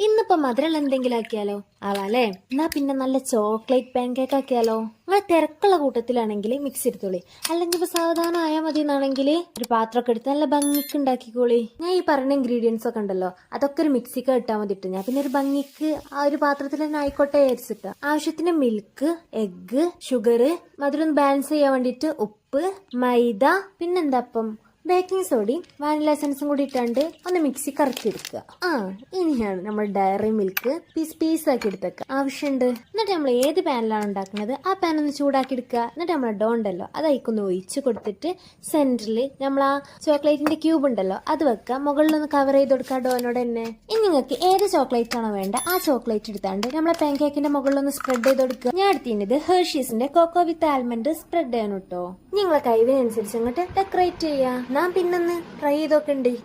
ഇന്നിപ്പോ മധുരം എന്തെങ്കിലും ആക്കിയാലോ? ആളാല്ലേ. എന്നാ പിന്നെ നല്ല ചോക്ലേറ്റ് പാൻ കേക്ക് ആക്കിയാലോ? നിങ്ങൾ തിരക്കുള്ള കൂട്ടത്തിലാണെങ്കിൽ മിക്സ് എടുത്തോളി. അല്ലെങ്കിൽ ഇപ്പൊ സാവധാനം ആയാൽ മതി എന്നാണെങ്കിൽ ഒരു പാത്രമൊക്കെ എടുത്ത് നല്ല ഭംഗിക്ക് ഉണ്ടാക്കിക്കോളി. ഞാൻ ഈ പറഞ്ഞ ഇൻഗ്രീഡിയൻസ് ഒക്കെ ഉണ്ടല്ലോ, അതൊക്കെ ഒരു മിക്സിക്ക് ഇട്ടാൽ മതി. ഇട്ട് ഞാൻ പിന്നെ ഒരു ഭംഗിക്ക് ആ ഒരു പാത്രത്തിൽ തന്നെ ആയിക്കോട്ടെ വിചാരിച്ചിട്ട്. ആവശ്യത്തിന് മിൽക്ക്, എഗ്ഗ്, ഷുഗർ, മധുരം ബാലൻസ് ചെയ്യാൻ വേണ്ടിയിട്ട് ഉപ്പ്, മൈദ, പിന്നെന്താപ്പം ബേക്കിംഗ് സോഡയും വാനില എസൻസും കൂടി ഇട്ടാണ്ട് ഒന്ന് മിക്സി കറക്കിയെടുക്കുക. ഇനിയാണ് നമ്മൾ ഡയറി മിൽക്ക് പീസ് ആക്കി എടുത്തേക്കുക ആവശ്യമുണ്ട്. എന്നിട്ട് നമ്മൾ ഏത് പാനിലാണ് ഉണ്ടാക്കുന്നത് ആ പാൻ ഒന്ന് ചൂടാക്കി എടുക്കുക. എന്നിട്ട് നമ്മളെ ഡോ ഉണ്ടല്ലോ അത് അതിക്കൊന്ന് ഒഴിച്ച് കൊടുത്തിട്ട് സെന്ററിൽ നമ്മൾ ആ ചോക്ലേറ്റിന്റെ ക്യൂബ് ഉണ്ടല്ലോ അത് വെക്കുക. മുകളിലൊന്ന് കവർ ചെയ്ത് കൊടുക്കുക ഡോനോട് തന്നെ. ഇനി നിങ്ങൾക്ക് ഏത് ചോക്ലേറ്റ് ആണോ വേണ്ട ആ ചോക്ലേറ്റ് എടുത്താണ്ട് നമ്മളെ പാൻ കേക്കിന്റെ മുകളിലൊന്ന് സ്പ്രെഡ് ചെയ്ത് കൊടുക്കുക. ഞാൻ എടുത്തിരുന്നത് ഹെർഷീസിന്റെ കോക്കോ വിത്ത് ആൽമണ്ട് സ്പ്രെഡ് ചെയ്യണം കേട്ടോ. നിങ്ങളെ കഴിവിനനുസരിച്ച് അങ്ങോട്ട് ഡെക്കറേറ്റ് ചെയ്യാം. ഞാൻ പിന്നൊന്ന് ട്രൈ ചെയ്തൊക്കെ ഉണ്ട്.